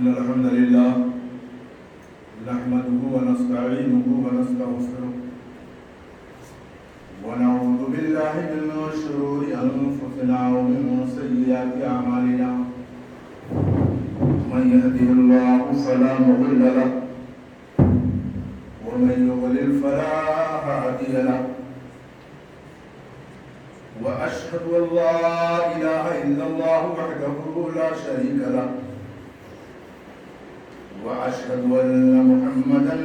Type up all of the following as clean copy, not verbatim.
إن الحمد لله نحمده ونستعينه ونستغفره ونعوذ بالله من شرور أنفسنا ومن سيئات أعمالنا من يهده الله فلا مضل له ومن يضلل فلا هادي له وأشهد أن لا إله إلا الله وحده لا شريك له وأشهد أن محمدا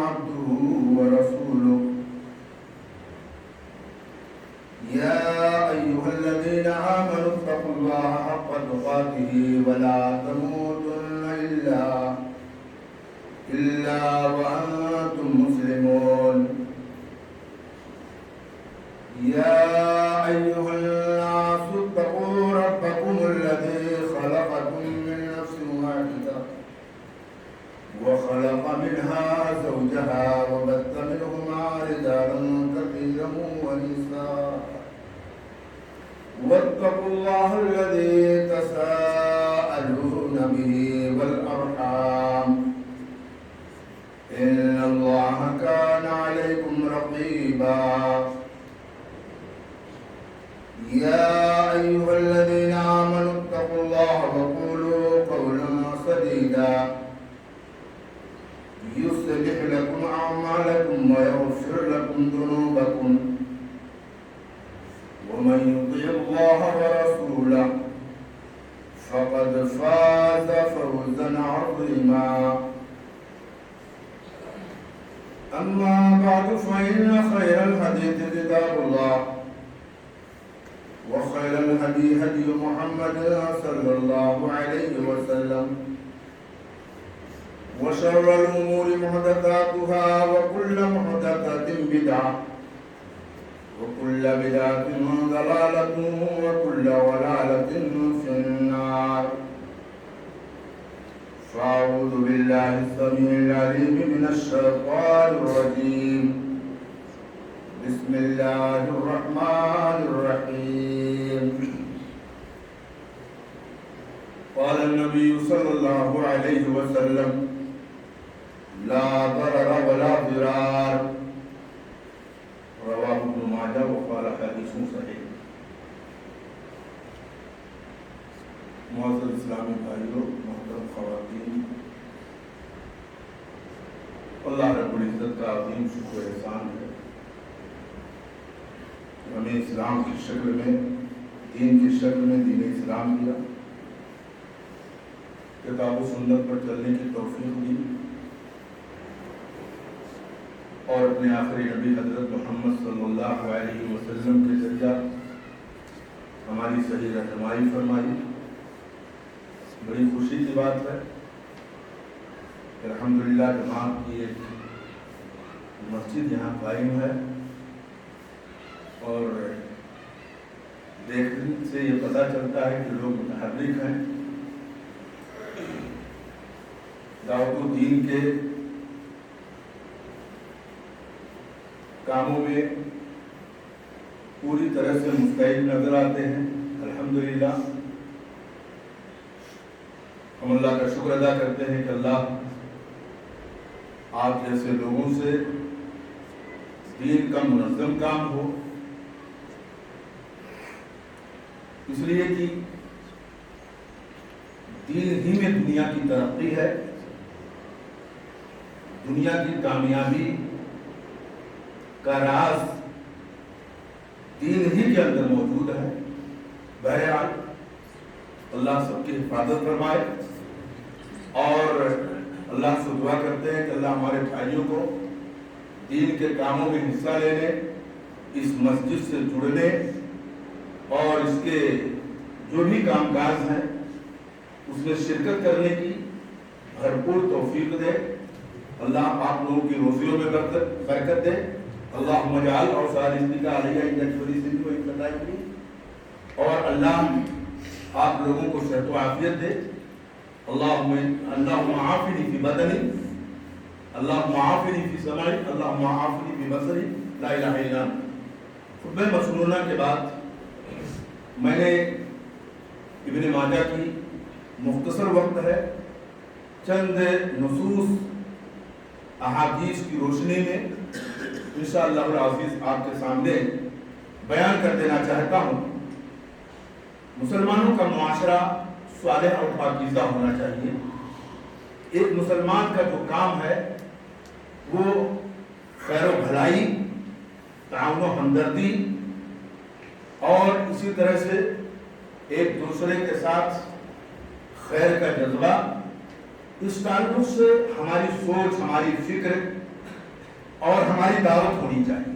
عبده ورسوله يا أيها الذين آمنوا اتقوا الله حق تقاته ولا تموتن إلا وأنتم مسلمون يا أيها الناس اتقوا ربكم الذي خلقكم من نفس واحدة وخلق منها زوجها وبث منهما رجالا كثيرا ونساء واتقوا الله الذي تساءلون به والأرحام إن الله كان عليكم رقيبا يا أيها الذين آمنوا اتقوا الله وقولوا قولا سديدا يصلح لكم أعمالكم ويغفر لكم ذنوبكم ومن يطع الله ورسوله فقد فاز فوزا عظيما أما بعد فإن خير الحديث كتاب الله وخير الهدي هدي محمد صلى الله عليه وسلم وشر الأمور محدثاتها وكل محدثة بدعة وكل بدعة ضلالة وكل ضلالة في النار فأعوذ بالله السميع العليم من الشيطان الرجيم بسم الله الرحمن الرحيم قال النبي صلى الله عليه وسلم لا ضرر ولا ضرار رواه ابن ماجہ وقال حدیث صحیح. معزز اسلامی بھائیوں، محترم خواتین، اللہ رب العزت کا عظیم شکر و احسان ہے ہمیں اسلام کی شکل میں، دین کی شکل میں دین اسلام دیا، کتاب و سنت پر چلنے کی توفیق دی اور اپنے آخری نبی حضرت محمد صلی اللہ علیہ وسلم کے ذریعہ ہماری صحیح رہنمائی فرمائی. بڑی خوشی کی بات ہے کہ الحمدللہ جماعت کی ایک مسجد یہاں قائم ہے اور دیکھنے سے یہ پتہ چلتا ہے کہ لوگ متحرک ہیں، دعوت الدین کے کاموں میں پوری طرح سے مستعد نظر آتے ہیں. الحمدللہ ہم اللہ کا شکر ادا کرتے ہیں کہ اللہ آپ جیسے لوگوں سے دین کا منظم کام ہو، اس لیے کہ دین ہی میں دنیا کی ترقی ہے، دنیا کی کامیابی کا راز دین ہی کے اندر موجود ہے. بہرحال اللہ سب کی حفاظت فرمائے اور اللہ سے دعا کرتے ہیں کہ اللہ ہمارے بھائیوں کو دین کے کاموں میں حصہ لینے، اس مسجد سے جڑنے اور اس کے جو بھی کام کاج ہیں اس میں شرکت کرنے کی بھرپور توفیق دے. اللہ آپ لوگوں کی روزیوں میں برکت دے. اللہم اجعل اوصال رزقک علیہ انک ولی صدق و انقطاعی، اور اللہ آپ لوگوں کو صحت و عافیت دے. اللہم عافنی فی بدنی، اللہم عافنی فی سمعی، اللہم عافنی فی بصری، لا الہ الا انت. خطبہ مسنونہ کے بعد میں نے ابن ماجہ کی مختصر وقت ہے چند نصوص احادیث کی روشنی میں انشاءاللہ العزیز آپ کے سامنے بیان کر دینا چاہتا ہوں۔ مسلمانوں کا معاشرہ صالح اور پاکیزہ ہونا چاہیے۔ ایک مسلمان کا جو کام ہے وہ خیر و بھلائی، تعاون و ہمدردی اور اسی طرح سے ایک دوسرے کے ساتھ خیر کا جذبہ، اس تعلق سے ہماری سوچ، ہماری فکر اور ہماری دعوت ہونی چاہیے۔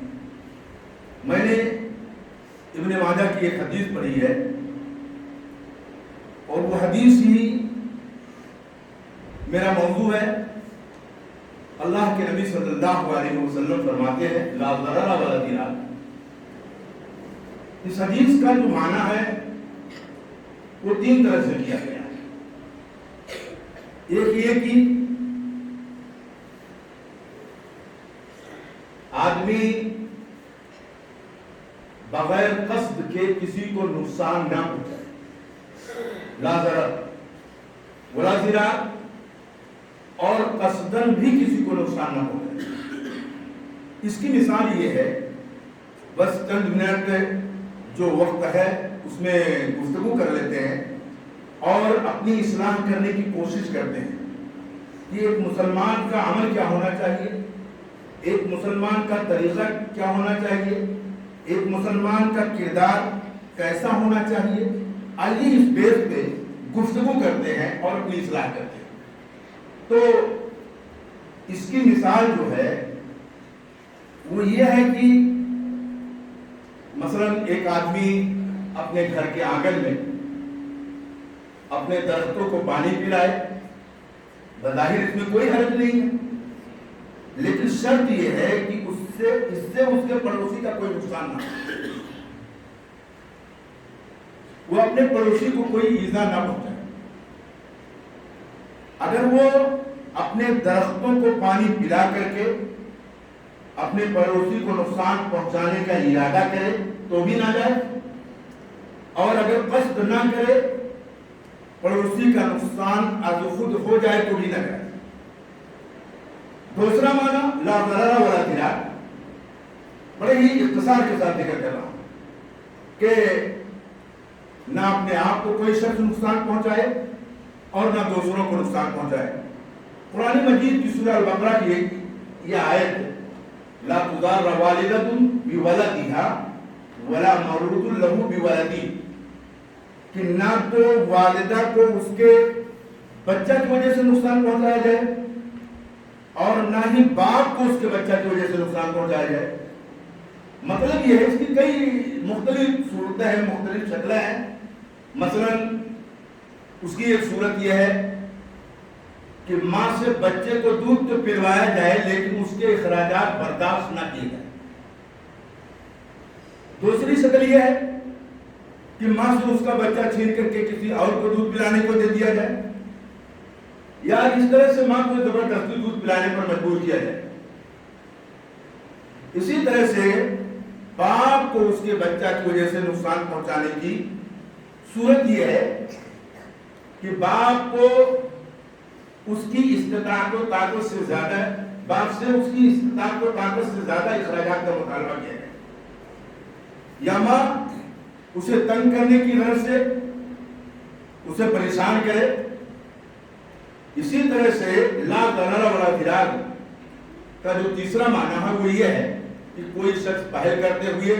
میں نے ابن ماجہ کی ایک حدیث پڑھی ہے اور وہ حدیث ہی میرا موضوع ہے۔ اللہ کے نبی صلی اللہ علیہ وسلم فرماتے ہیں لا ضرر ولا ضرار۔ اس حدیث کا جو معنی ہے وہ تین طرح سے کیا گیا ہے۔ ایک یہ کہ آدمی بغیر قصد کے کسی کو نقصان نہ پہنچائے، لا ضرر ولا ضرار، اور قصدن بھی کسی کو نقصان نہ پہنچائے۔ اس کی مثال یہ ہے، بس چند منٹ جو وقت ہے اس میں گفتگو کر لیتے ہیں اور اپنی اصلاح کرنے کی کوشش کرتے ہیں کہ ایک مسلمان کا عمل کیا ہونا چاہیے، ایک مسلمان کا طریقہ کیا ہونا چاہیے، ایک مسلمان کا کردار کیسا ہونا چاہیے۔ آئیے اس بیس پہ گفتگو کرتے ہیں اور اپنی اصلاح کرتے ہیں۔ تو اس کی مثال جو ہے وہ یہ ہے کہ مثلا ایک آدمی اپنے گھر کے آنگن میں اپنے درختوں کو پانی پلائے، بظاہر اس میں کوئی حرج نہیں ہے، لیکن شرط یہ ہے کہ اس سے اس کے پڑوسی کا کوئی نقصان نہ ہو، وہ اپنے پڑوسی کو کوئی ایذا نہ پہنچائے۔ اگر وہ اپنے درختوں کو پانی پلا کر کے اپنے پڑوسی کو نقصان پہنچانے کا ارادہ کرے تو بھی نہ جائے، اور اگر قصد نہ کرے پڑوسی کا نقصان از خود ہو جائے تو بھی نہ کرے۔ دوسرا معنی لا ضرر ولا ضرار، بڑے ہی اختصار کے ساتھ ذکر کر رہا ہوں کہ نہ اپنے آپ کو کوئی شخص نقصان پہنچائے اور نہ دوسروں کو نقصان پہنچائے۔ قرآن مجید کی سورہ البقرہ کی یہ آیت لا تضار والدۃ بولدها ولا مولود له بولدہ، کہ نہ تو والدہ کو اس کے بچہ کی وجہ سے نقصان پہنچایا جائے اور نہ ہی باپ کو اس کے بچہ کی وجہ سے نقصان پہنچایا جائے۔ مطلب یہ ہے، اس کی کئی مختلف صورتیں ہیں، مختلف شکلیں ہیں۔ مثلا اس کی ایک صورت یہ ہے کہ ماں سے بچے کو دودھ تو پلوایا جائے لیکن اس کے اخراجات برداشت نہ کیے جائیں۔ دوسری شکل یہ ہے کہ ماں سے اس کا بچہ چھین کر کے کسی اور کو دودھ پلانے کو دے دیا جائے، یا اس طرح سے ماں کو زبردستی دودھ پلانے پر مجبور کیا جائے۔ اسی طرح سے باپ کو اس کے بچہ کی وجہ سے نقصان پہنچانے کی صورت یہ ہے کہ باپ کو اس کی استطاعت و طاقت سے زیادہ اخراجات کا مطالبہ کیا جائے، یا ماں اسے تنگ کرنے کی غرض سے اسے پریشان کرے۔ اسی طرح سے لا ضرر ولا ضرار کا جو تیسرا معنی ہے وہ یہ ہے کہ کوئی شخص پہل کرتے ہوئے،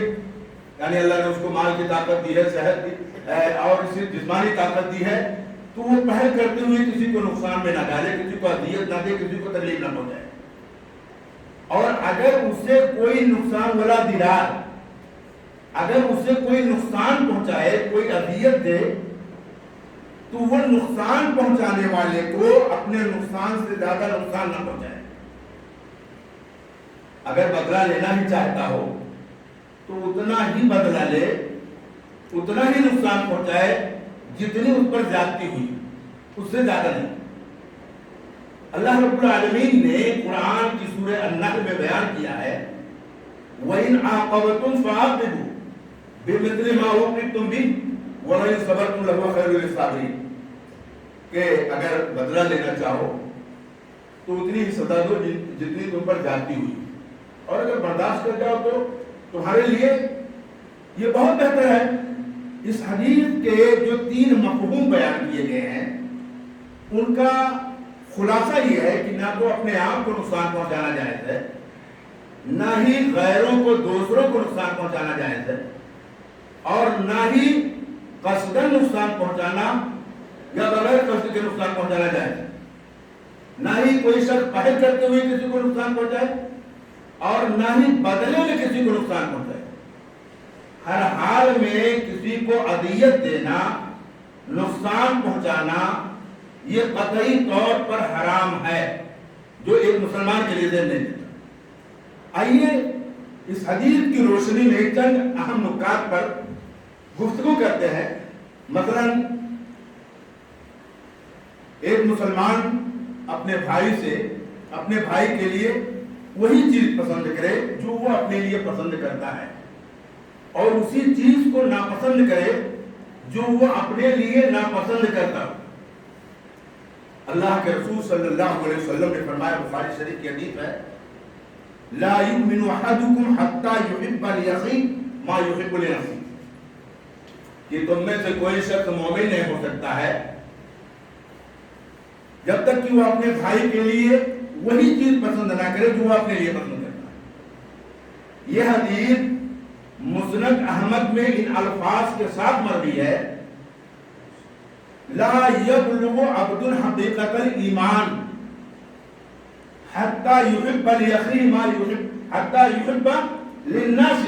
یعنی اللہ نے اس کو مال کی طاقت دی ہے، صحت دی اور اسے جسمانی طاقت دی ہے، تو وہ پہل کرتے ہوئے کسی کو نقصان میں نہ ڈالے، کسی کو اذیت نہ دے، کسی کو تکلیف نہ پہنچائے۔ اور اگر اسے کوئی نقصان ولا ضرار، اگر اسے کوئی نقصان پہنچائے، کوئی اذیت دے، تو وہ نقصان پہنچانے والے کو اپنے نقصان سے زیادہ نقصان نہ پہنچائے۔ اگر بدلہ لینا ہی چاہتا ہو تو اتنا ہی بدلہ لے، اتنا ہی نقصان پہنچائے جتنی اس پر زیادتی ہوئی، اس سے زیادہ نہیں۔ اللہ رب العالمین نے قرآن کی سورہ النحل میں بیان کیا ہے وَإِنْ عَاقَبْتُمْ فَعَاقِبُوا بِمِثْلِ مَا عُوقِبْتُمْ بِهِ وَلَئِنْ صَبَرْتُمْ لَهُوَ خَيْرٌ لِلصَّابِرِينَ۔ کہ اگر بدلہ لینا چاہو تو اتنی ہی سزا دو جتنی تم پر جاتی ہوئی، اور اگر برداشت کر جاؤ تو تمہارے لیے یہ بہت بہتر ہے۔ اس حدیث کے جو 3 مفہوم بیان کیے گئے ہیں ان کا خلاصہ یہ ہے کہ نہ تو اپنے آپ کو نقصان پہنچانا جائز ہے، نہ ہی غیروں کو دوسروں کو نقصان پہنچانا جائز ہے، اور نہ ہی قصداً نقصان پہنچانا یا بغیر قصد کے نقصان پہنچانا جائز ہے۔ نہ ہی کوئی شخص پہل کرتے ہوئے کسی کو نقصان پہنچائے اور نہ ہی بدلے میں کسی کو نقصان پہنچائے۔ ہر حال میں کسی کو اذیت دینا، نقصان پہنچانا یہ قطعی طور پر حرام ہے، جو ایک مسلمان کے لیے ذہن نہیں دیتا۔ آئیے اس حدیث کی روشنی میں چند اہم نکات پر گفتگو کرتے ہیں۔ مثلا ایک مسلمان اپنے بھائی سے اپنے بھائی کے لیے وہی چیز پسند کرے جو وہ اپنے لیے پسند کرتا ہے، اور اسی چیز کو ناپسند کرے جو وہ اپنے لیے ناپسند کرتا ہو۔ اللہ کے رسول صلی اللہ علیہ وسلم نے فرمایا، بخاری شریف کی حدیث ہے، لا یؤمن احدکم حتی یحب لاخیہ ما یحب لنفسہ، کہ تم میں سے کوئی شخص مومن نہیں ہو سکتا ہے جب تک کہ وہ اپنے بھائی کے لیے وہی چیز پسند نہ کرے جو وہ اپنے لیے پسند کرتا ہے۔ یہ حدیث مسند احمد میں ان الفاظ کے ساتھ مروی ہے، لا یبلغ عبد حقیقت الایمان حتی یحب لاخیہ ما یحب حتی یحب للناس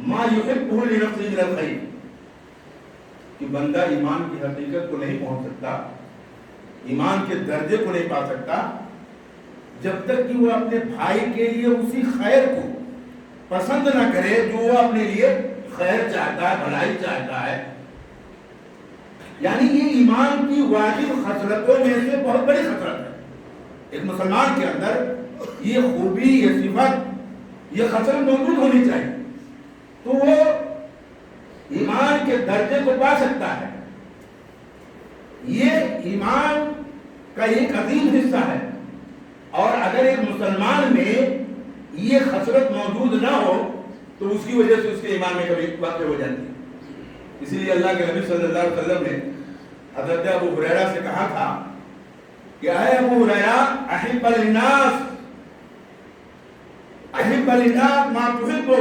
ما یحبہ لنفسہ من الخیر، کہ بندہ ایمان کی حقیقت کو نہیں پہنچ سکتا، ایمان کے درجے کو نہیں پا سکتا جب تک کہ وہ اپنے بھائی کے لیے اسی خیر کو پسند نہ کرے جو وہ اپنے لیے خیر چاہتا ہے، بھلائی چاہتا ہے۔ یعنی یہ ایمان کی واجب خصلتوں میں سے بہت بڑی خصلت ہے۔ ایک مسلمان کے اندر یہ خوبی، یہ صفت، یہ خصلت موجود ہونی چاہیے تو وہ ایمان کے درجے کو پا سکتا ہے۔ یہ ایمان کا ایک عظیم حصہ ہے، اور اگر ایک مسلمان میں یہ خصلت موجود نہ ہو تو اس کی وجہ سے اس کے ایمان میں کبھی واقع ہو جاتی ہے۔ اسی لیے اللہ کے نبی صلی اللہ علیہ وسلم نے حضرت ابو ہریرہ سے کہا تھا کہ اے ابو ہریرہ، احب للناس ما تحب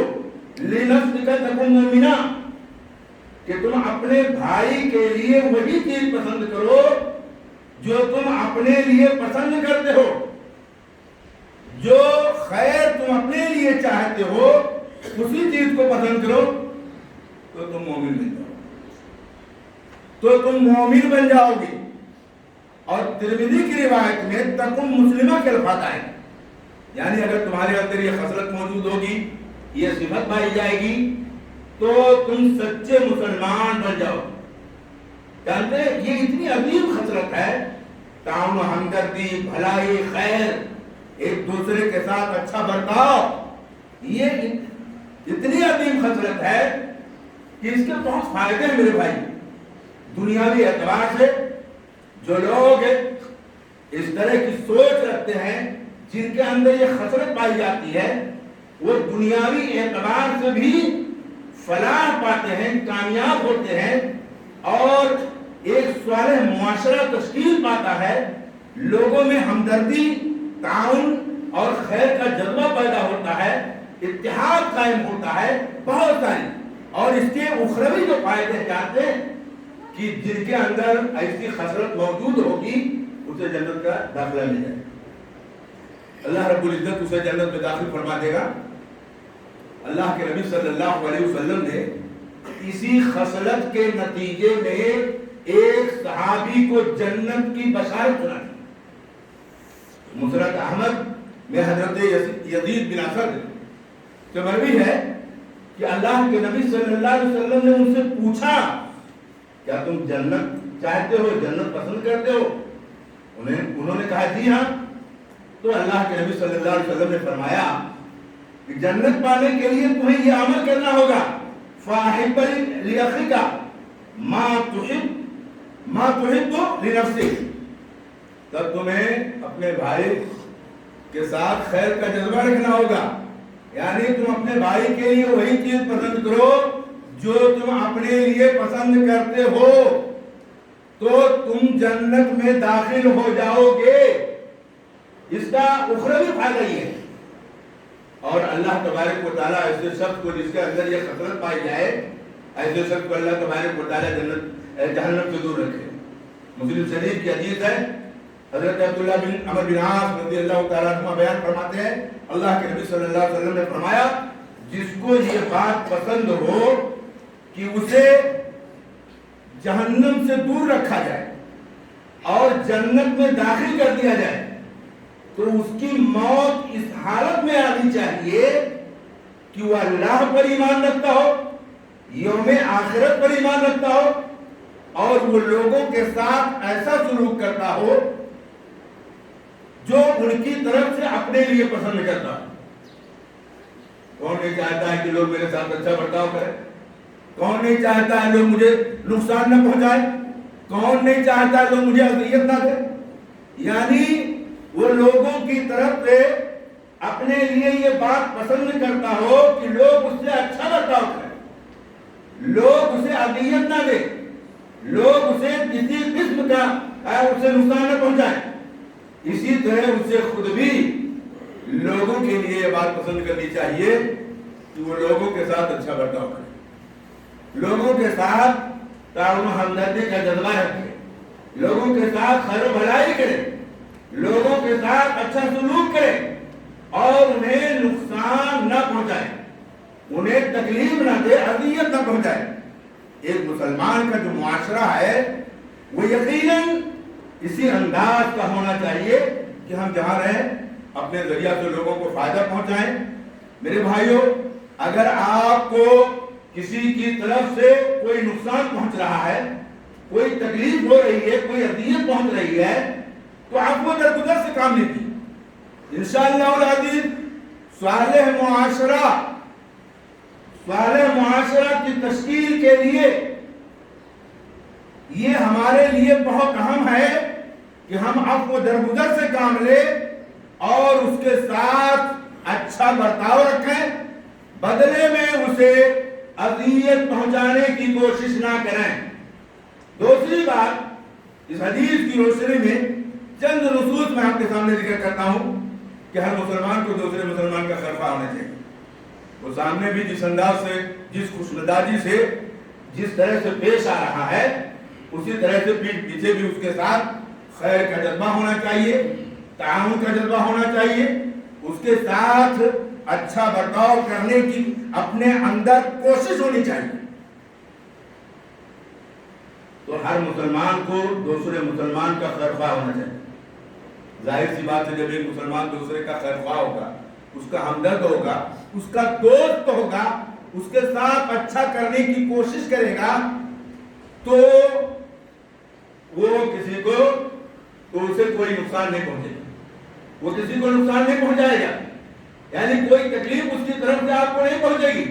لنفسک تکن مومنا، کہ تم اپنے بھائی کے لیے وہی چیز پسند کرو جو تم اپنے لیے پسند کرتے ہو، جو خیر تم اپنے لیے چاہتے ہو اسی چیز کو پسند کرو تو تم مومن بن جاؤ بن جاؤ گے۔ اور ترمذی کی روایت میں تکن مسلمہ کے الفاظ آئے، یعنی اگر تمہارے اندر یہ خصلت موجود ہوگی، یہ صفت پائی جائے گی تو تم سچے مسلمان بن جاؤ۔ جانتے ہیں یہ اتنی عظیم خصلت ہے، تعاون، ہمدردی، بھلائی، خیر، ایک دوسرے کے ساتھ اچھا برتاؤ، یہ اتنی عظیم خصلت ہے کہ اس کے بہت فائدے ہیں میرے بھائی۔ دنیاوی اعتبار سے جو لوگ اس طرح کی سوچ رکھتے ہیں، جن کے اندر یہ خصلت پائی جاتی ہے، وہ دنیاوی اعتبار سے بھی فلاح پاتے ہیں، کامیاب ہوتے ہیں، اور ایک صالح معاشرہ تشکیل پاتا ہے، لوگوں میں ہمدردی، تعاون اور خیر کا جذبہ پیدا ہوتا ہے، اتحاد قائم ہوتا ہے، بہت ساری۔ اور اس کے اخروی جو فائدے جانتے ہیں کہ جن کے اندر ایسی خصلت موجود ہوگی اسے جنت کا داخلہ مل جائے گا، اللہ رب العزت اسے جنت میں داخل فرما دے گا۔ اللہ کے نبی صلی اللہ علیہ وسلم نے اسی خصلت کے نتیجے میں ایک صحابی کو جنت کی بشارت سنا دی۔ مسند احمد میں حضرت یزید بن اسد سے مروی ہے کہ اللہ کے نبی صلی اللہ علیہ وسلم نے ان سے پوچھا، کیا تم جنت چاہتے ہو، جنت پسند کرتے ہو؟ انہوں نے کہا جی ہاں۔ تو اللہ کے نبی صلی اللہ علیہ وسلم نے فرمایا کہ جنت پانے کے لیے تمہیں یہ عمل کرنا ہوگا، فاحب لأخیک ما تحب ما تحب لنفسک، تب تمہیں اپنے بھائی کے ساتھ خیر کا جذبہ رکھنا ہوگا. یعنی تم اپنے بھائی کے لیے وہی چیز پسند کرو جو تم اپنے لیے پسند کرتے ہو، تو تم جنت میں داخل ہو جاؤ گے. اس کا اخروی فائدہ یہ ہے. اور اللہ تبارک و تعالیٰ ایسے شخص کو جس کے اندر یہ خصلت پائی جائے، ایسے شخص کو اللہ تبارک و تعالیٰ جہنم سے دور رکھے. مسلم شریف کی حدیث ہے، حضرت عبداللہ بن عمرو بن عاص رضی اللہ تعالیٰ عنہ بیان فرماتے ہیں، اللہ کے نبی صلی اللہ علیہ وسلم نے فرمایا، جس کو یہ بات پسند ہو کہ اسے جہنم سے دور رکھا جائے اور جنت میں داخل کر دیا جائے، تو اس کی موت اس حالت میں آنی چاہیے کہ وہ اللہ پر ایمان رکھتا ہو، یوم آخرت پر ایمان رکھتا ہو، اور وہ لوگوں کے ساتھ ایسا سلوک کرتا ہو جو ان کی طرف سے اپنے لیے پسند کرتا ہو. کون نہیں چاہتا ہے کہ لوگ میرے ساتھ اچھا برتاؤ کریں؟ کون نہیں چاہتا ہے لوگ مجھے نقصان نہ پہنچائیں؟ کون نہیں چاہتا ہے لوگ مجھے اذیت نہ دیں؟ یعنی وہ لوگوں کی طرف سے اپنے لیے یہ بات پسند کرتا ہو کہ لوگ اس سے اچھا برتاؤ کریں، لوگ اسے اذیت نہ دیں، لوگ اسے کسی قسم کا اسے نقصان نہ پہنچائیں. اسی طرح اسے خود بھی لوگوں کے لیے یہ بات پسند کرنی چاہیے کہ وہ لوگوں کے ساتھ اچھا برتاؤ کرے، لوگوں کے ساتھ تعاون و ہمدردی کا جذبہ رکھے، لوگوں کے ساتھ خیر و بھلائی کرے، لوگوں کے ساتھ اچھا سلوک کرے اور انہیں نقصان نہ پہنچائے، انہیں تکلیف نہ دے، اذیت نہ پہنچائے. ایک مسلمان کا جو معاشرہ ہے وہ یقیناً اسی انداز کا ہونا چاہیے کہ ہم جہاں رہیں اپنے ذریعہ سے لوگوں کو فائدہ پہنچائیں. میرے بھائیوں، اگر آپ کو کسی کی طرف سے کوئی نقصان پہنچ رہا ہے، کوئی تکلیف ہو رہی ہے، کوئی اذیت پہنچ رہی ہے، تو آپ کو درگزر سے کام لیجیے. انشاءاللہ العزیز صالح معاشرہ کی تشکیل کے لیے یہ ہمارے لیے بہت اہم ہے کہ ہم عفو درگزر سے کام لیں اور اس کے ساتھ اچھا برتاؤ رکھیں، بدلے میں اسے اذیت پہنچانے کی کوشش نہ کریں. دوسری بات، اس حدیث کی روشنی میں چند نصوص میں آپ کے سامنے ذکر کرتا ہوں کہ ہر مسلمان کو دوسرے مسلمان کا خیرخواہ ہونا چاہیے. وہ سامنے بھی جس انداز سے، جس خوشمزاجی سے، جس طرح سے پیش آ رہا ہے، اسی طرح سے پیٹھ پیچھے بھی اس کے ساتھ خیر کا جذبہ ہونا چاہیے، تعاون کا جذبہ ہونا چاہیے، اس کے ساتھ اچھا برتاؤ کرنے کی اپنے اندر کوشش ہونی چاہیے. تو ہر مسلمان کو دوسرے مسلمان کا خیرخواہ ہونا چاہیے. ظاہر سی بات ہے، جب ایک مسلمان دوسرے کا خیرخواہ ہوگا، اس کا ہمدرد ہوگا، اس کا دوست ہوگا، اس کے ساتھ اچھا کرنے کی کوشش کرے گا، تو وہ کسی کو تو اسے کوئی نقصان نہیں پہنچے گا، وہ کسی کو نقصان نہیں پہنچائے گا، یعنی کوئی تکلیف اس کی طرف سے آپ کو نہیں پہنچے گی.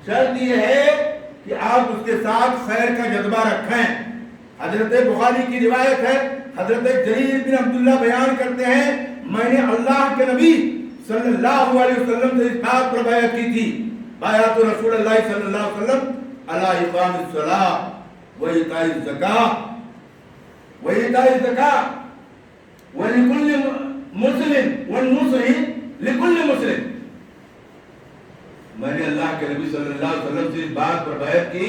شرط یہ ہے کہ آپ اس کے ساتھ خیر کا جذبہ رکھیں. حضرت بخاری کی روایت ہے، حضرت جریر بن عبداللہ بیان کرتے ہیں، میں نے اللہ کے نبی صلی اللہ علیہ وسلم سے اس بات پر بیعت کی تھی، بیعت رسول اللہ صلی اللہ علیہ وسلم علی اقام الصلاۃ وإيتاء الزکاۃ ولكل مسلم والنصح لكل مسلم. میں نے اللہ کے نبی صلی اللہ علیہ وسلم سے اس بات پر بیعت کی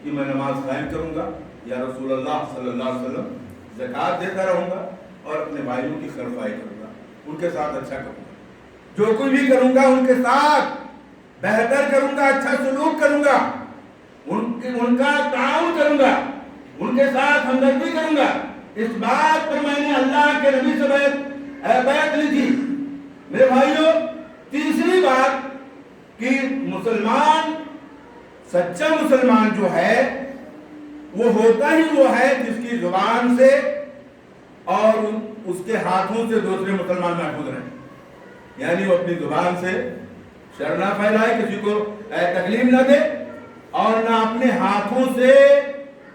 کہ میں نماز قائم کروں گا یا رسول اللہ صلی اللہ علیہ وسلم، زکوٰۃ دیتا رہوں گا اور اپنے بھائیوں کی خیرخواہی کروں گا، ان کے ساتھ اچھا کروں گا، جو کچھ بھی کروں گا ان کے ساتھ بہتر کروں گا، اچھا سلوک کروں گا، ان کا تعاون کروں گا، ان کے ساتھ ہمدردی کروں گا. اس بات پر میں نے اللہ کے نبی سے بیعت لی تھی. میرے بھائیوں، تیسری بات کہ مسلمان، سچا مسلمان جو ہے وہ ہوتا ہی وہ ہے جس کی زبان سے اور اس کے ہاتھوں سے دوسرے مسلمان محفوظ رہیں. یعنی وہ اپنی زبان سے شر نہ پھیلائے، کسی کو تکلیف نہ دے، اور نہ اپنے ہاتھوں سے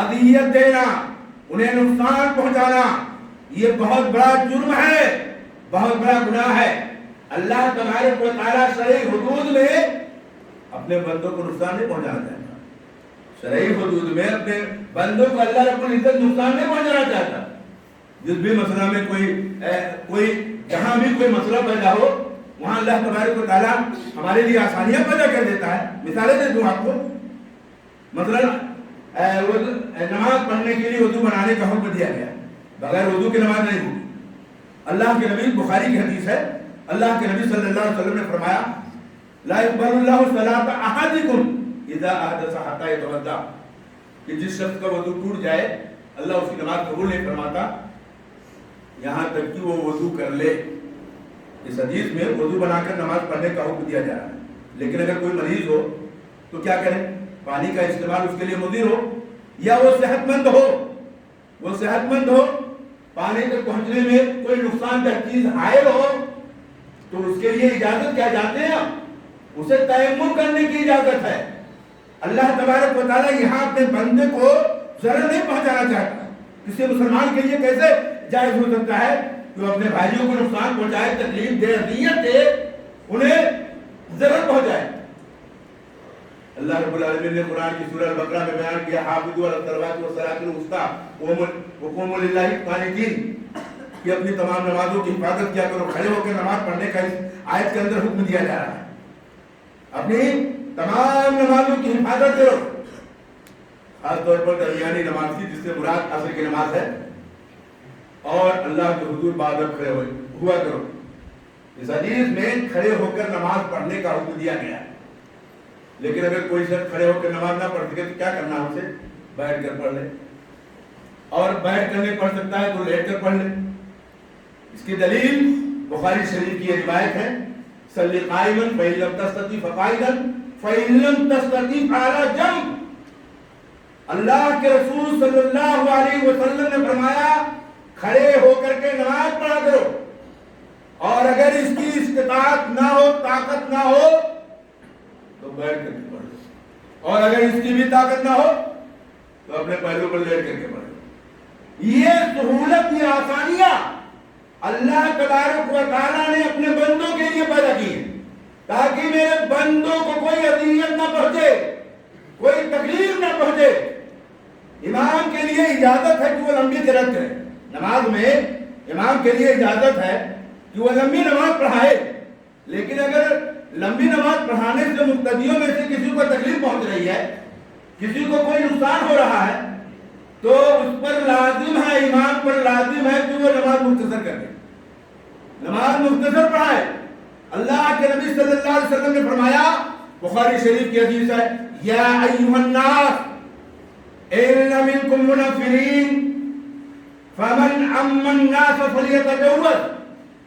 اذیت دینا، انہیں نقصان پہنچانا، یہ بہت بڑا جرم ہے، بہت بڑا گناہ ہے۔ اللہ تبارک و تعالیٰ شرعی حدود میں اپنے بندوں کو نقصان نہیں پہنچانا چاہتا۔ شرعی حدود میں اپنے بندوں کو اللہ رب العزت نقصان نہیں پہنچانا چاہتا۔ جس بھی مسئلہ میں کوئی جہاں بھی کوئی مسئلہ پیدا ہو وہاں اللہ تبارک و تعالیٰ ہمارے لیے آسانیاں پیدا کر دیتا ہے۔ مثالیں دے دوں آپ کو، مثلا نماز پڑھنے کے لیے وضو بنانے کا حکم دیا گیا، بغیر وضو کی نماز نہیں ہوگی۔ اللہ کے نبی، بخاری کی حدیث ہے، اللہ کے نبی صلی اللہ علیہ وسلم نے فرمایا لا يقبل اللہ صلاۃ احدکم اذا احدث حتى يتوضا، کہ جس شخص کا وضو ٹوٹ جائے اللہ اس کی نماز قبول نہیں فرماتا یہاں تک کہ وہ وضو کر لے۔ اس حدیث میں وضو بنا کر نماز پڑھنے کا حکم دیا جا رہا ہے، لیکن اگر کوئی مریض ہو تو کیا کریں؟ پانی کا استعمال اس کے لیے مضر ہو یا وہ صحت مند ہو، پانی تک پہنچنے میں کوئی نقصان دہ چیز حائل ہو تو اس کے لیے اجازت کیا جاتے ہیں؟ اسے تیمم کرنے کی اجازت ہے۔ اللہ تبارک و تعالیٰ یہاں اپنے بندے کو ضرر نہیں پہنچانا چاہتا۔ کسی مسلمان کے لیے کیسے جائز ہو سکتا ہے کہ وہ اپنے بھائیوں کو نقصان پہنچائے، تکلیف دے، اذیت دے، انہیں ضرر پہنچائے؟ اللہ رب العالمین نے قرآن کی سورہ البقرہ میں بیان کیا حافظوا علی الصلوات والصلاۃ الوسطی وقوموا للہ قانتین، کہ اپنی تمام نمازوں کی حفاظت کیا کرو، کھڑے ہو کے نماز پڑھنے کا اس آیت کے اندر حکم دیا جا رہا ہے۔ اپنی تمام نمازوں کی حفاظت کرو، خاص طور پر درمیانی نماز کی، جس سے مراد عصر کی نماز ہے، اور اللہ کے حضور بادب کھڑے ہوا کرو۔ اس حدیث میں کھڑے ہو کر نماز پڑھنے کا حکم دیا گیا ہے، لیکن اگر کوئی شخص کھڑے ہو کر نماز نہ پڑھ سکے تو کیا کرنا ہے؟ اسے بیٹھ کر پڑھ لے، اور بیٹھ کر نہیں پڑھ سکتا ہے تو لیٹ کر پڑھ لے۔ اس کی دلیل بخاری شریف کی روایت ہے صلی قائما فإن لم تستطع فقاعدا فإن لم تستطع فعلى جنب۔ اللہ کے رسول صلی اللہ علیہ وسلم نے فرمایا کھڑے ہو کر کے نماز پڑھا کرو، اور اگر اس کی استطاعت نہ ہو، طاقت نہ ہو تو بیٹھ کر کے پڑھ لو، اور اگر اس کی بھی طاقت نہ ہو تو اپنے پہلو پر لیٹ کر کے پڑھ لو۔ یہ سہولت، یہ آسانیاں اللہ تبارک و تعالیٰ نے اپنے بندوں کے لیے پیدا کی ہے، تاکہ میرے بندوں کو کوئی اذیت نہ پہنچے، کوئی تکلیف نہ پہنچے۔ امام کے لیے اجازت ہے کہ وہ لمبی قرات کرے، نماز میں امام کے لیے اجازت ہے کہ وہ لمبی نماز پڑھائے، لیکن اگر لمبی نماز پڑھانے سے مقتدیوں میں سے کسی کو تکلیف پہنچ رہی ہے، کسی کو کوئی نقصان ہو رہا ہے، تو اس پر لازم ہے، امام پر لازم ہے کہ وہ نماز مختصر کرے، نماز مختصر پڑھائے۔ اللہ کے نبی صلی اللہ علیہ وسلم نے فرمایا، بخاری شریف کی حدیث ہے، یا ایھا الناس ان منکم منفرین فمن اما الناس فلیتجوز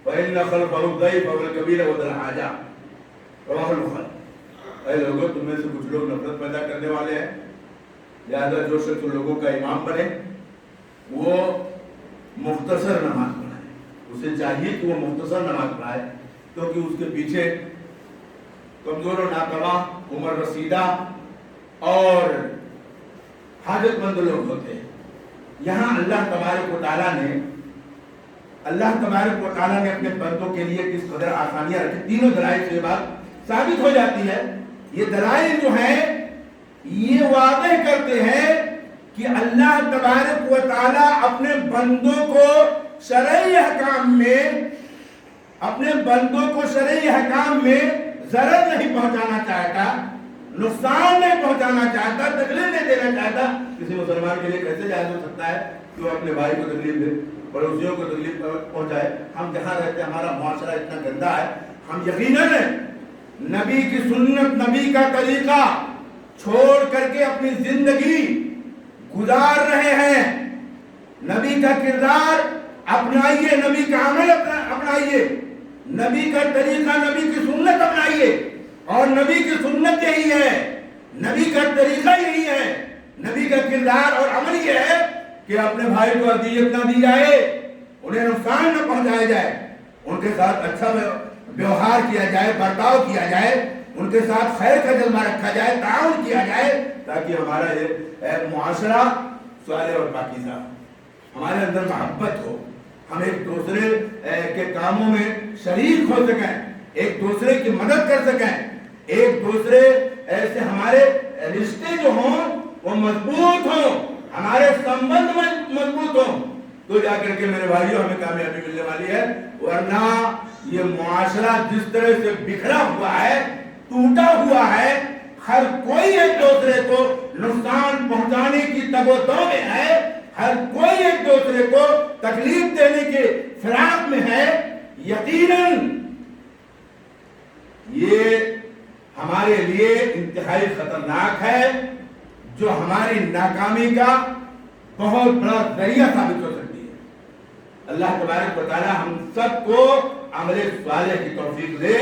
فإن خلفه الضيف والكبير وذا الحاجة، رواہ البخاری۔ اے لوگوں، تم میں سے کچھ لوگ نفرت پیدا کرنے والے ہیں، لہذا جو شخص لوگوں کا امام بنے وہ مختصر نماز پڑھائے، اسے چاہیے کہ وہ مختصر نماز پڑھائے، کیونکہ اس کے پیچھے کمزور و ناتواں، عمر رسیدہ اور حاجت مند لوگ ہوتے ہیں۔ یہاں اللہ تبارک و تعالیٰ نے اپنے بندوں کے لیے کس قدر آسانیاں رکھی۔ تینوں دلائل سے یہ بات ثابت ہو جاتی ہے۔ یہ دلائل جو ہیں یہ واضح کرتے ہیں کہ اللہ تبارک و تعالیٰ اپنے بندوں کو شرعی احکام میں ضرر نہیں پہنچانا چاہتا، نقصان نہیں پہنچانا چاہتا، تکلیف نہیں دینا چاہتا۔ کسی مسلمان کے لیے کیسے جائز ہو سکتا ہے کہ وہ اپنے بھائی کو تکلیف دے، پڑوسیوں کو تکلیف پہنچائے؟ ہم جہاں رہتے ہیں ہمارا معاشرہ اتنا گندا ہے، ہم یقیناً نبی کی سنت، نبی کا طریقہ چھوڑ کر کے اپنی زندگی گزار رہے ہیں۔ نبی کا کردار اپنائیے، نبی کا عمل اپنائیے، نبی کا طریقہ، نبی کی سنت اپنائیے، اور نبی کی سنت یہی ہے، نبی کا طریقہ یہی ہے، نبی کا کردار اور عمل یہ ہے کہ اپنے بھائی کو اذیت نہ دی جائے، انہیں نقصان نہ پہنچایا جائے، ان کے ساتھ اچھا ویوہار کیا جائے، برتاؤ کیا جائے، ان کے ساتھ خیر کا جذبہ رکھا جائے، تعاون کیا جائے، تاکہ ہمارا یہ معاشرہ صالح اور پاکیزہ، ہمارے اندر محبت ہو، ہم ایک دوسرے کے کاموں میں شریک ہو سکیں، ایک دوسرے کی مدد کر سکیں، ایک دوسرے سے ہمارے رشتے جو ہوں وہ مضبوط ہوں، ہمارے سمبند مضبوط ہوں، تو جا کر کے میرے بھائیوں ہمیں کامیابی ملنے والی ہے۔ ورنہ یہ معاشرہ جس طرح سے بکھرا ہوا ہے، ٹوٹا ہوا ہے، ہر کوئی ایک دوسرے کو نقصان پہنچانے کی تگ و دو میں ہے، ہر کوئی ایک دوسرے کو تکلیف دینے کے فراق میں ہے، یقیناً یہ ہمارے لیے انتہائی خطرناک ہے، جو ہماری ناکامی کا بہت بڑا ذریعہ ثابت ہو سکتی ہے۔ اللہ تبارک و تعالی ہم سب کو عمل صالح کی توفیق دے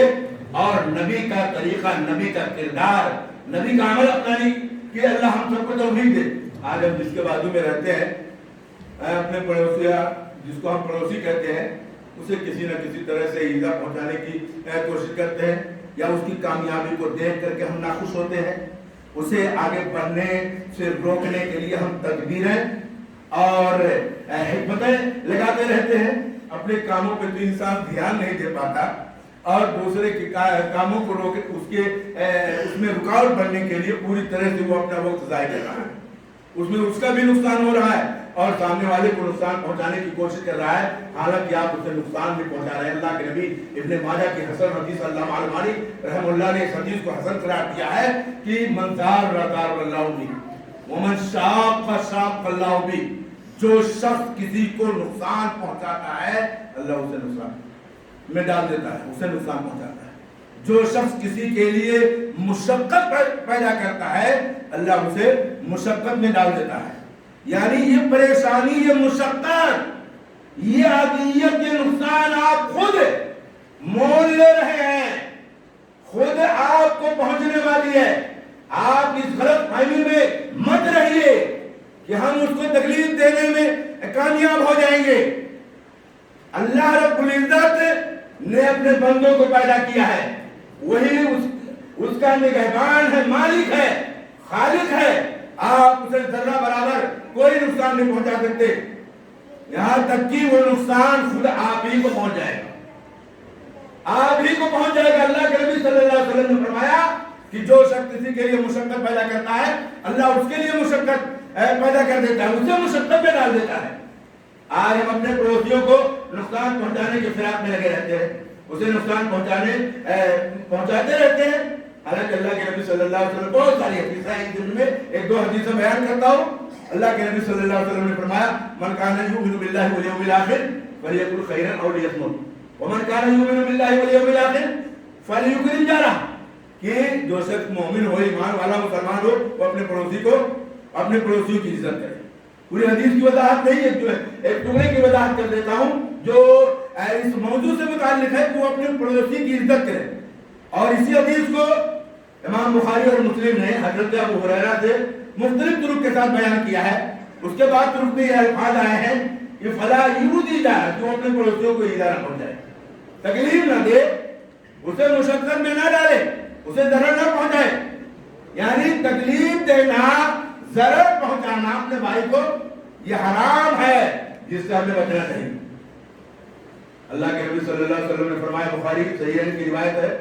اور نبی کا طریقہ، نبی کا کردار، نبی کا عمل اپنانے کی اللہ ہم سب کو توفیق دے۔ آج ہم جس کے بازو میں رہتے ہیں، اپنے پڑوسی، جس کو ہم پڑوسی کہتے ہیں، اسے کسی نہ کسی طرح سے ایذا پہنچانے کی کوشش کرتے ہیں، یا اس کی کامیابی کو دیکھ کر کے ہم ناخوش ہوتے ہیں، اسے آگے بڑھنے سے روکنے کے لیے ہم تدبیریں اور حکمتیں لگاتے رہتے ہیں۔ اپنے کاموں پہ تو انسان دھیان نہیں دے پاتا، اور دوسرے کے کاموں کو روک اس میں رکاوٹ بننے کے لیے پوری طرح سے وہ اپنا وقت ضائع کر رہا ہے، اس میں اس کا بھی نقصان ہو رہا ہے اور سامنے والے کو نقصان پہنچانے کی کوشش کر رہا ہے، حالانکہ آپ اسے نقصان بھی پہنچا رہے ہیں۔ اللہ کے نبی ابن ماجہ کی حسن حدیث، علامہ الماری رحم اللہ نے اس حدیث کو حسن قرار دیا ہے کہ من زار رضار اللہ بھی ومن شاق شاق اللہ بھی، جو شخص کسی کو نقصان پہنچاتا ہے اللہ اسے نقصان میں ڈال دیتا ہے، اسے نقصان پہنچاتا ہے۔ جو شخص کسی کے لیے مشقت پیدا کرتا ہے اللہ اسے مشقت میں ڈال دیتا ہے۔ یعنی یہ پریشانی، یہ مشقت، یہ اذیت، یہ نقصان آپ خود مول لے رہے ہیں، خود آپ کو پہنچنے والی ہے۔ آپ اس غلط فہمی میں مت رہیے کہ ہم اس کو تکلیف دینے میں کامیاب ہو جائیں گے۔ اللہ رب العزت نے اپنے بندوں کو پیدا کیا ہے، وہی اس کا نگہبان ہے، مالک ہے، خالق ہے۔ آپ اسے ذرہ برابر کوئی نقصان نہیں پہنچا سکتے، یہاں تک کہ وہ نقصان خود آپ ہی کو پہنچ جائے گا، آپ ہی کو پہنچ جائے گا۔ اللہ کے نبی صلی اللہ علیہ وسلم نے فرمایا کہ جو شخص کسی کے لیے مشقت پیدا کرتا ہے اللہ اس کے لیے مشقت پیدا کر دیتا ہے، اسے مشقت میں ڈال دیتا ہے۔ آج ہم اپنے پڑوسیوں کو نقصان پہنچانے کے فراق میں لگے رہتے ہیں، اسے نقصان پہنچاتے رہتے ہیں، حالانکہ اللہ کے نبی صلی اللہ علیہ وسلم بہت ساری حدیثیں ہیں، ان میں ایک دو حدیثیں بیان کرتا ہوں۔ اللہ کے نبی صلی اللہ علیہ وسلم نے فرمایا من کان یؤمن باللہ والیوم الاخر فلیقل خیرا او لیصمت ومن کان یؤمن باللہ والیوم الاخر فلیکرم جارہ، کہ جو شخص مومن ہو، ایمان والا مسلمان ہو، وہ اپنے پڑوسیوں کی عزت کرے۔ پوری حدیث کی وضاحت نہیں ہے، ایک ٹکڑے کی وضاحت کر دیتا ہوں جو اس موضوع سے متعلق ہے کہ وہ اپنے پڑوسی کی عزت کرے۔ اور اسی حدیث کو امام بخاری اور مسلم نے حضرت ابو ہریرہ سے مختلف طرق کے ساتھ بیان کیا ہے۔ اس کے بعد طرق میں یہ الفاظ آئے ہیں کہ فلا یؤذی جارہ، کہ وہ اپنے پڑوسیوں کو ایذا نہ پہنچائے، تکلیف نہ دے، اسے مشقت میں نہ ڈالے، اسے ضرر نہ پہنچائے۔ یعنی تکلیف دینا، ضرر پہنچانا اپنے بھائی کو یہ حرام ہے، جس سے ہمیں بچنا چاہیے۔ اللہ کے نبی صلی اللہ علیہ وسلم نے فرمایا، بخاری صحیحین کی روایت ہے،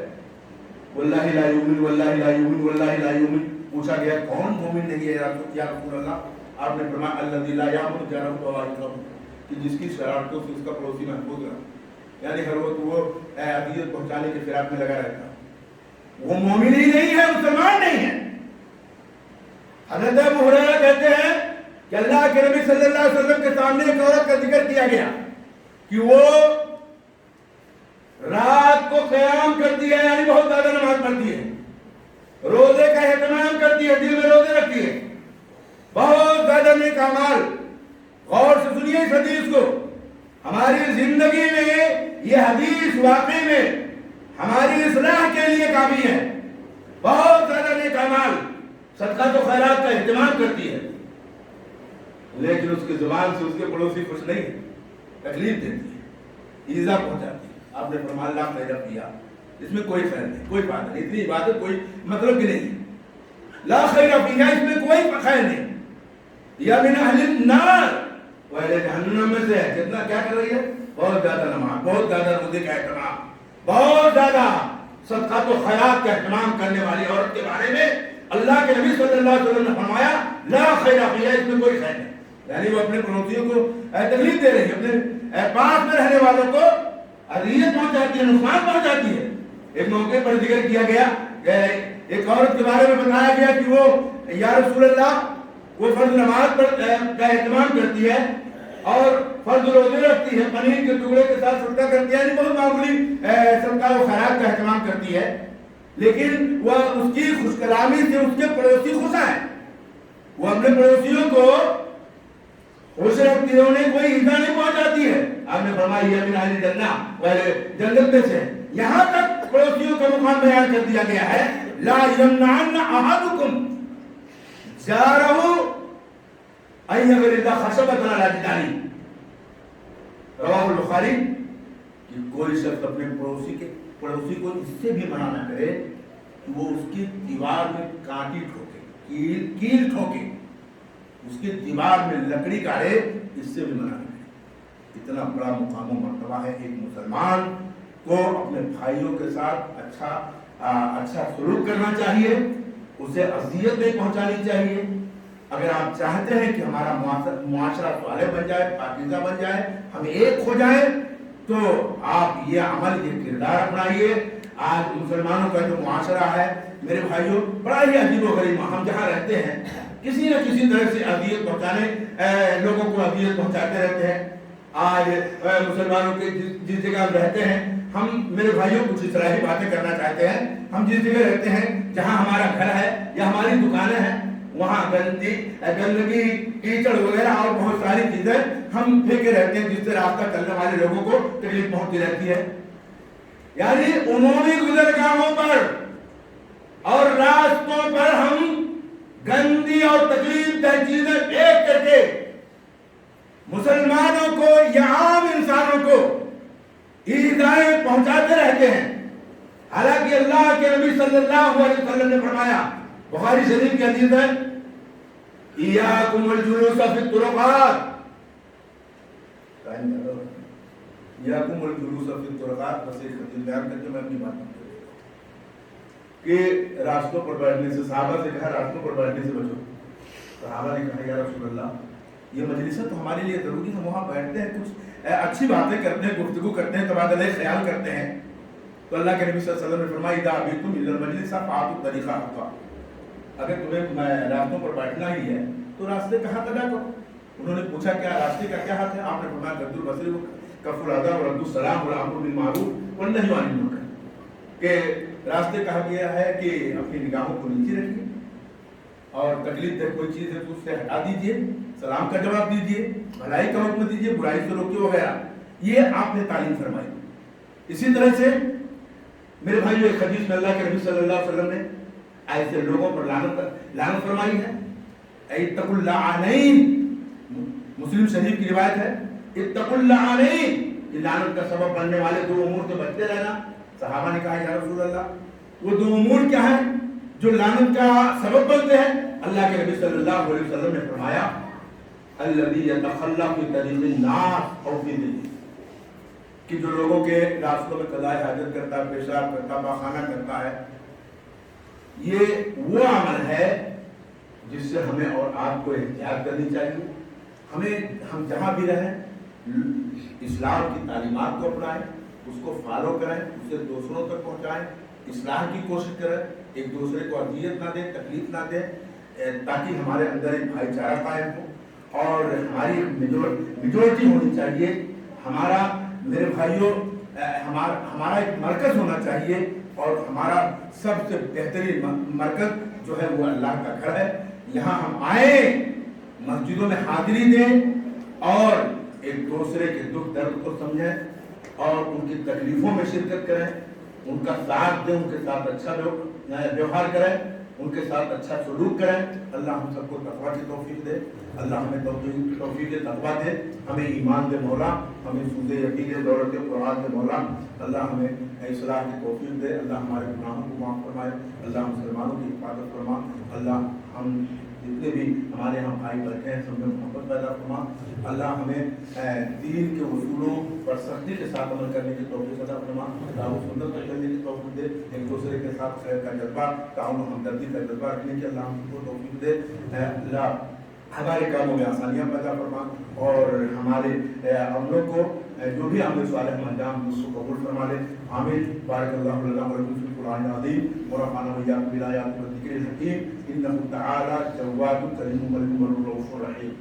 واللہ لا یؤمن واللہ لا یؤمن واللہ لا یؤمن، پوچھا گیا کون مومن نہیں ہے یا رسول اللہ؟ آپ نے فرمایا الذی لا یأمن جارہ بوائقہ، کہ جس کی شرارتوں سے اس کا پڑوسی محفوظ رہا، یعنی ہر وقت وہ اذیت پہنچانے کے فراق میں لگا رہتا، وہ مومن ہی نہیں ہے، مسلمان نہیں ہے۔ حضرت ابو ہریرہ کہتے ہیں کہ اللہ کے نبی صلی اللہ علیہ وسلم کے سامنے ایک عورت کا ذکر کیا گیا کہ وہ رات کو قیام کرتی ہے، یعنی بہت زیادہ نماز پڑھتی ہے، روزے کا اہتمام کرتی ہے، دل میں روزے رکھتی ہے، بہت زیادہ نیک اعمال۔ غور سے سنیے اس حدیث کو، ہماری زندگی میں یہ حدیث واقعی میں ہماری اصلاح کے لیے کافی ہے۔ بہت زیادہ نیک اعمال، صدقہ تو خیرات کا اہتمام کرتی ہے، لیکن اس کی زبان سے اس کے پڑوسی خوش نہیں ہے، تکلیف دیتی ہے، ایذا پہنچاتی ہے۔ آپ نے فرمایا لا خیر فیہا، اس میں کوئی خیر نہیں، کوئی فائدہ نہیں، اتنی عبادت کوئی مطلب کی نہیں، لا خیر فیہا، اس میں کوئی خیر نہیں۔ یا من اہل النار، وہ اہل جہنم میں سے ہے. کتنا کیا کر رہی ہے؟ بہت زیادہ نماز، بہت زیادہ روزے کا اہتمام، بہت زیادہ صدقات و خیرات کا اہتمام کرنے والی عورت کے بارے میں اللہ کے نبی صلی اللہ علیہ وسلم نے فرمایا لا خیر فیہا، اس میں کوئی خیر نہیں. یعنی وہ اپنے پڑوسیوں کو تکلیف دے رہی ہے، اپنے پاس میں رہنے والوں کو اذیت پہنچاتی ہے، نقصان پہنچاتی ہے. ایک موقع پر ذکر کیا گیا، ایک عورت کے بارے میں بتایا گیا کہ وہ یا رسول اللہ وہ فرض نماز پر کا اہتمام کرتی ہے اور فرض روزے رکھتی ہے، پنیر کے ٹکڑے کے ساتھ صدقہ کرتی ہے، یعنی بہت معمولی صدقہ و خیرات کا اہتمام کرتی ہے، لیکن وہ اس کی خوش کلامی سے اس کے پڑوسی خوش ہیں. وہ اپنے پڑوسیوں کو خوش رکھتی ہے، انہیں کوئی ایذا نہیں پہنچاتی ہے. آپ نے فرمایا یہ من اہل الجنہ، وہ جنت میں سے. یہاں تک پڑوسیوں کا مقام بیان کر دیا گیا ہے لا یمنعن احدکم جارہ ان یغرز خشبۃ علی جداری، رواہ البخاری. کہ کوئی شخص اپنے پڑوسی کو اس سے بھی منع نہ کرے کہ وہ اس کی دیوار میں کانٹی ٹھوکے، کیل ٹھوکے، اس کی دیوار میں لکڑی کاڑے، اس سے بھی منع نہ کرے. اتنا بڑا مقام و مرتبہ ہے ایک مسلمان کو اپنے بھائیوں کے ساتھ اچھا سلوک کرنا چاہیے، اسے اذیت نہیں پہنچانی چاہیے. اگر آپ چاہتے ہیں کہ ہمارا معاشرہ صالح بن جائے، پاکیزہ بن جائے، ہم ایک ہو جائیں، تو آپ یہ عمل، یہ کردار اپنائیے. آج مسلمانوں کا جو معاشرہ ہے میرے بھائیوں بڑا ہی عجیب و غریب. ہم جہاں رہتے ہیں کسی نہ کسی طرح سے اذیت پہنچانے، لوگوں کو اذیت پہنچاتے رہتے ہیں. آج مسلمانوں کے جس جگہ ہم رہتے ہیں، ہم میرے بھائیوں کچھ اس طرح کی باتیں کرنا چاہتے ہیں. ہم جس جگہ رہتے ہیں، جہاں ہمارا گھر ہے یا ہماری دکانیں ہیں، وہاں گندگی، کیچڑ وغیرہ اور بہت ساری چیزیں ہم پھینکے رہتے ہیں، جس سے راستہ چلنے والے لوگوں کو تکلیف پہنچتی رہتی ہے. یعنی عمومی گزرگاہوں پر اور راستوں پر ہم گندی اور تکلیف دہ چیزیں پھینک کر کے مسلمانوں کو یا عام انسانوں کو ایذائیں پہنچاتے رہتے ہیں. حالانکہ اللہ کے نبی صلی اللہ علیہ وسلم نے فرمایا، بخاری شریف کی حدیث ہے، ایاکم الجلوس فی الطرقات، ایاکم الجلوس فی الطرقات. بس ایک حدیث بیان کر کے میں اپنی بات کرتا ہوں کہ راستوں پر بیٹھنے سے، صحابہ سے کہا راستوں پر بیٹھنے سے بچو. صحابہ نے کہا یا رسول اللہ یہ مجلس تو ہمارے لیے ضروری ہے، وہاں بیٹھتے ہیں، کچھ اچھی باتیں کرتے ہیں، گفتگو کرتے ہیں، تبادلہ خیال کرتے ہیں. تو اللہ کے نبی صلی اللہ علیہ وسلم نے فرمایا اذا ابیتم الی المجلس فاعطوا الطریق حقہ، اگر تمہیں راستوں پر بیٹھنا ہی ہے تو راستے کا حق ادا کرو. انہوں نے پوچھا کیا راستے کا کیا حق ہے؟ آپ نے فرمایا غض البصر کف الاذى ورد السلام والامر بالمعروف والنهي عن المنکر، کہ راستے کہا گیا ہے کہ اپنی نگاہوں کو نیچے رکھیے اور تکلیف دہ کوئی چیز ہے تو اس سے ہٹا دیجیے، سلام کا جواب دیجیے، بھلائی کا حکم دیجیے، برائی سے روکیے وغیرہ. یہ آپ نے تعلیم فرمائی. اسی طرح سے میرے بھائیو ایک حدیث میں اللہ کے نبی صلی اللہ علیہ وسلم نے ایسے لوگوں پر لعنت فرمائی ہے. اتقوا اللعانین، مسلم شریف کی روایت ہے، اتقوا اللعانین، یہ لعنت کا سبب بننے والے دو امور سے بچتے رہنا. صحابہ نے کہا یا رسول اللہ وہ دو امور کیا ہیں جو لعنت کا سبب بنتے ہیں؟ اللہ کے نبی صلی اللہ علیہ وسلم نے فرمایا الذی یتخلی فی طریق الناس او فی دین، کہ جو لوگوں کے راستوں میں قضاء حاجت کرتا ہے، پیشاب کرتا ہے، پاخانہ کرتا ہے. یہ وہ عمل ہے جس سے ہمیں اور آپ کو احتیاط کرنی چاہیے. ہم جہاں بھی رہیں اسلام کی تعلیمات کو اپنائیں، اس کو فالو کریں، اسے دوسروں تک پہنچائیں، اصلاح کی کوشش کریں، ایک دوسرے کو اذیت نہ دیں، تکلیف نہ دیں، تاکہ ہمارے اندر ایک بھائی چارہ قائم ہو اور ہماری میجورٹی ہونی چاہیے. ہمارا میرے بھائیوں ہمارا ایک مرکز ہونا چاہیے اور ہمارا سب سے بہترین مرکز جو ہے وہ اللہ کا گھر ہے. یہاں ہم آئیں، مسجدوں میں حاضری دیں اور ایک دوسرے کے دکھ درد کو سمجھیں اور ان کی تکلیفوں میں شرکت کریں، ان کا ساتھ دیں، ان کے ساتھ اچھا ویوہار کریں، ان کے ساتھ اچھا سلوک کریں. اللہ ہم سب کو تقویٰ کی توفیق دے، اللہ ہمیں توفیق تقویٰ دے، ہمیں ایمان دے مولا، ہمیں سود یقین دولت قرآن دے مولا. اللہ ہمیں اصلاح کی توفیق دے، اللہ ہمارے گناہوں کو معاف فرمائے، اللہ مسلمانوں کی حفاظت فرما. اللہ ہم جتنے بھی ہمارے یہاں بھائی بیٹھے ہیں سب میں محبت پیدا فرما. اللہ ہمیں دین کے اصولوں پر سختی کے ساتھ عمل کرنے کی توفیق عطا فرما. اللہ سنت پر چلنے کی توفیق دے. ایک دوسرے کے ساتھ خیر کا جذبہ, تعاون و ہمدردی کا جذبہ رکھنے کی اللہ ہم کو توفیق دے. اللہ ہمارے کاموں میں آسانیاں پیدا فرما اور ہمارے عملوں کو جو بھی عمل صالح ہم انجام اس کو قبول فرما لے. آمین. بارک اللہ لنا ولکم فی القرآن العظیم ورفعنا وإياکم بالآیات والذکر الحکیم. انہ تعالی جواد کریم ملک رؤوف رحیم.